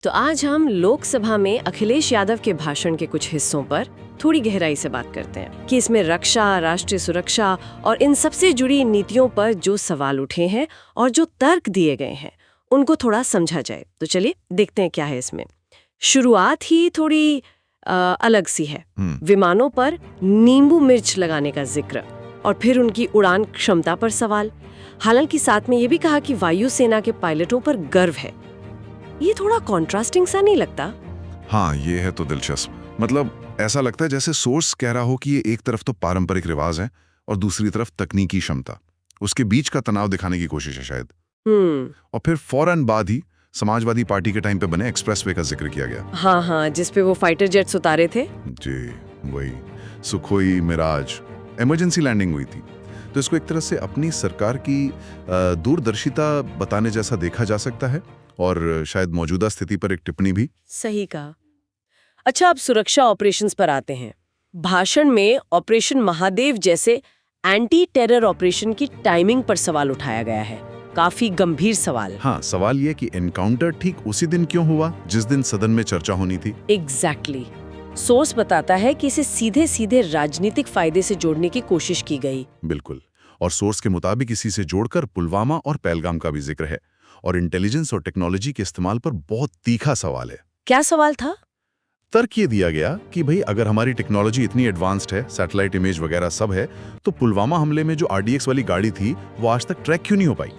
तो आज हम लोकसभा में अखिलेश यादव के भाषण के कुछ हिस्सों पर थोड़ी गहराई से बात करते हैं कि इसमें रक्षा, राष्ट्रीय सुरक्षा और इन सबसे जुड़ी नीतियों पर जो सवाल उठे हैं और जो तर्क दिए गए हैं उनको थोड़ा समझा जाए। तो चलिए देखते हैं क्या है इसमें। शुरुआत ही थोड़ी अलग सी है। विमानों पर नींबू मिर्च लगाने का जिक्र और फिर उनकी उड़ान क्षमता पर सवाल। हालांकि साथ में ये भी कहा कि वायुसेना के पायलटों पर गर्व है। ये थोड़ा कॉन्ट्रास्टिंग सा नहीं लगता? हाँ, ये है तो दिलचस्प। मतलब ऐसा लगता है जैसे सोर्स कह रहा हो कि ये एक तरफ तो पारंपरिक रिवाज है और दूसरी तरफ तकनीकी क्षमता, उसके बीच का तनाव दिखाने की कोशिश है शायद। और फिर फौरन बाद ही समाजवादी पार्टी के टाइम पे बने एक्सप्रेसवे का जिक्र किया गया। हाँ, जिसपे वो फाइटर जेट्स उतारे थे। जी वही, सुखोई मिराज इमरजेंसी लैंडिंग हुई थी। तो इसको एक तरह से अपनी सरकार की दूरदर्शिता बताने जैसा देखा जा सकता है और शायद मौजूदा स्थिति पर एक टिप्पणी भी। सही कहा। अच्छा, अब सुरक्षा ऑपरेशंस पर आते हैं। भाषण में ऑपरेशन महादेव जैसे एंटी टेरर ऑपरेशन की टाइमिंग पर सवाल उठाया गया है। काफी गंभीर सवाल। हाँ, सवाल ये कि एनकाउंटर ठीक उसी दिन क्यों हुआ जिस दिन सदन में चर्चा होनी थी। एग्जैक्टली। सोर्स बताता है कि इसे सीधे सीधे राजनीतिक फायदे से जोड़ने की कोशिश की गई। बिल्कुल, और सोर्स के मुताबिक इसी से जोड़कर पुलवामा और पहलगाम का भी जिक्र है और इंटेलिजेंस और टेक्नोलॉजी के इस्तेमाल पर बहुत तीखा सवाल है। क्या सवाल था? तर्क ये दिया गया कि भाई अगर हमारी टेक्नोलॉजी इतनी एडवांस्ड है, सैटेलाइट इमेज वगैरह सब है, तो पुलवामा हमले में जो RDX वाली गाड़ी थी वो आज तक ट्रैक क्यों नहीं हो पाई?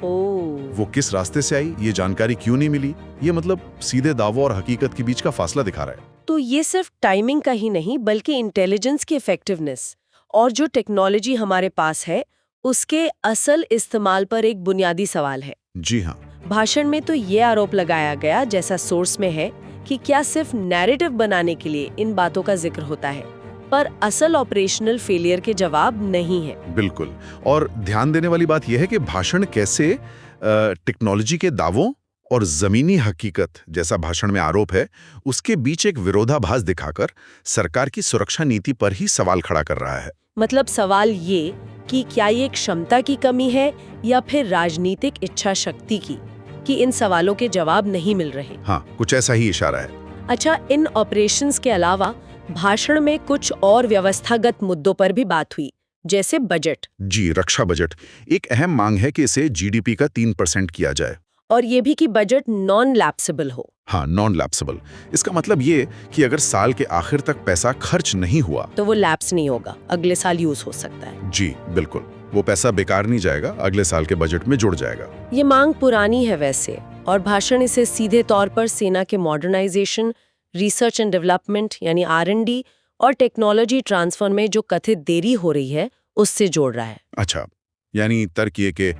वो किस रास्ते से आई, ये जानकारी क्यों नहीं मिली? ये मतलब सीधे दावों और हकीकत के बीच का फासला दिखा रहा है। तो ये सिर्फ टाइमिंग का ही नहीं बल्कि इंटेलिजेंस की इफेक्टिवनेस और जो टेक्नोलॉजी हमारे पास है उसके असल इस्तेमाल पर एक बुनियादी सवाल है। जी हाँ। भाषण में तो ये आरोप लगाया गया, जैसा सोर्स में है, कि क्या सिर्फ नैरेटिव बनाने के लिए इन बातों का जिक्र होता है पर असल ऑपरेशनल फेलियर के जवाब नहीं है। बिल्कुल, और ध्यान देने वाली बात यह है कि भाषण कैसे टेक्नोलॉजी के दावों और जमीनी हकीकत जैसा भाषण में आरोप है उसके बीच एक विरोधाभास दिखाकर सरकार की सुरक्षा नीति पर ही सवाल खड़ा कर रहा है। मतलब सवाल ये कि क्या ये क्षमता की कमी है या फिर राजनीतिक इच्छा शक्ति की, कि इन सवालों के जवाब नहीं मिल रहे। हाँ, कुछ ऐसा ही इशारा है। अच्छा, इन ऑपरेशंस के अलावा भाषण में कुछ और व्यवस्थागत मुद्दों पर भी बात हुई, जैसे बजट। जी, रक्षा बजट एक अहम मांग है कि इसे GDP का 3% किया जाए। और ये भी कि बजट नॉन लैप्सेबल हो। हाँ, नॉन लैप्सेबल। इसका मतलब ये कि अगर साल के आखिर तक पैसा खर्च नहीं हुआ तो वो लैप्स नहीं होगा, अगले साल यूज हो सकता है। जी बिल्कुल, वो पैसा बेकार नहीं जाएगा, अगले साल के बजट में जुड़ जाएगा। ये मांग पुरानी है वैसे, और भाषण इसे सीधे तौर पर सेना के मॉडर्नाइजेशन, रिसर्च एंड डेवलपमेंट यानी R&D और टेक्नोलॉजी ट्रांसफर में जो कथित देरी हो रही है उससे जोड़ रहा है। अच्छा, यानी तर्क ये कि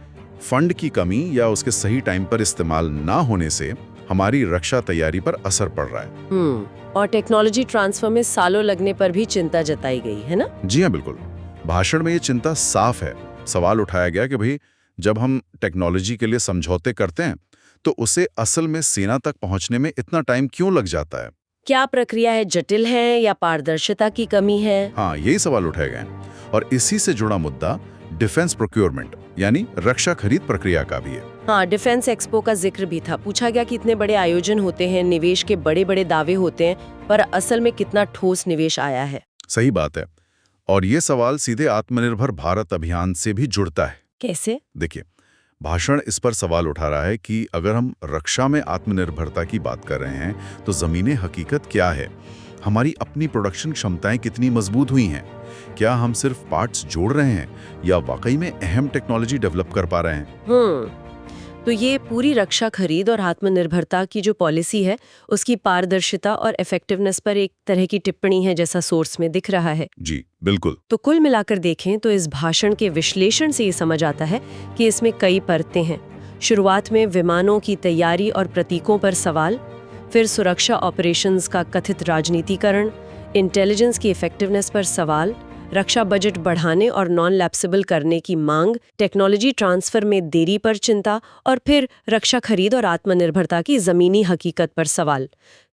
फंड की कमी या उसके सही टाइम पर इस्तेमाल ना होने से हमारी रक्षा तैयारी पर असर पड़ रहा है। और टेक्नोलॉजी ट्रांसफर में सालों लगने पर भी चिंता जताई गई है ना? जी हाँ, बिल्कुल। भाषण में ये चिंता साफ है। सवाल उठाया गया कि भाई जब हम टेक्नोलॉजी के लिए समझौते करते हैं तो उसे असल में सेना तक पहुंचने में इतना टाइम क्यों लग जाता है? क्या प्रक्रिया है जटिल है या पारदर्शिता की कमी है? हाँ, यही सवाल उठाए गए और इसी से जुड़ा मुद्दा डिफेंस प्रोक्योरमेंट यानी रक्षा खरीद प्रक्रिया का भी है। हाँ, डिफेंस एक्सपो का जिक्र भी था। पूछा गया कि इतने बड़े आयोजन होते हैं, निवेश के बड़े बड़े दावे होते हैं, पर असल में कितना ठोस निवेश आया है? सही बात है, और ये सवाल सीधे आत्मनिर्भर भारत अभियान से भी जुड़ता है। कैसे? देखिए, भाषण इस पर सवाल उठा रहा है कि अगर हम रक्षा में आत्मनिर्भरता की बात कर रहे हैं तो जमीनी हकीकत क्या है, हमारी अपनी प्रोडक्शन क्षमताएं कितनी मजबूत हुई हैं, क्या हम सिर्फ पार्ट्स जोड़ रहे हैं या वाकई में अहम टेक्नोलॉजी डेवलप कर पा रहे हैं। तो ये पूरी रक्षा खरीद और आत्मनिर्भरता की जो पॉलिसी है उसकी पारदर्शिता और इफेक्टिवनेस पर एक तरह की टिप्पणी है, जैसा सोर्स में दिख रहा है। जी बिल्कुल। तो कुल मिलाकर देखें तो इस भाषण के विश्लेषण से ये समझ आता है कि इसमें कई परतें हैं। शुरुआत में विमानों की तैयारी और प्रतीकों पर सवाल, फिर सुरक्षा ऑपरेशंस का कथित राजनीतिकरण, इंटेलिजेंस की इफेक्टिवनेस पर सवाल, रक्षा बजट बढ़ाने और नॉन लैप्सेबल करने की मांग, टेक्नोलॉजी ट्रांसफर में देरी पर चिंता और फिर रक्षा खरीद और आत्मनिर्भरता की जमीनी हकीकत पर सवाल।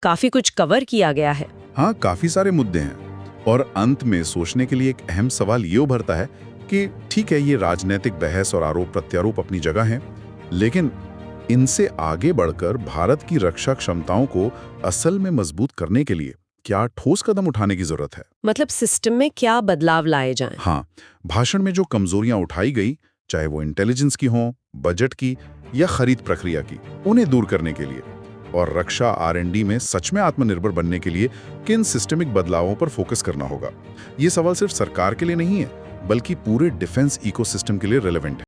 काफी कुछ कवर किया गया है। हाँ, काफी सारे मुद्दे हैं और अंत में सोचने के लिए एक अहम सवाल ये उभरता है कि ठीक है, ये राजनीतिक बहस और आरोप प्रत्यारोप अपनी जगह है, लेकिन इनसे आगे बढ़कर भारत की रक्षा क्षमताओं को असल में मजबूत करने के लिए क्या ठोस कदम उठाने की जरूरत है? मतलब सिस्टम में क्या बदलाव लाए जाएं? हाँ, भाषण में जो कमजोरियां उठाई गई, चाहे वो इंटेलिजेंस की हों, बजट की या खरीद प्रक्रिया की, उन्हें दूर करने के लिए और रक्षा R&D में सच में आत्मनिर्भर बनने के लिए किन सिस्टमिक बदलावों पर फोकस करना होगा। ये सवाल सिर्फ सरकार के लिए नहीं है, बल्कि पूरे डिफेंस इकोसिस्टम के लिए रिलेवेंट है।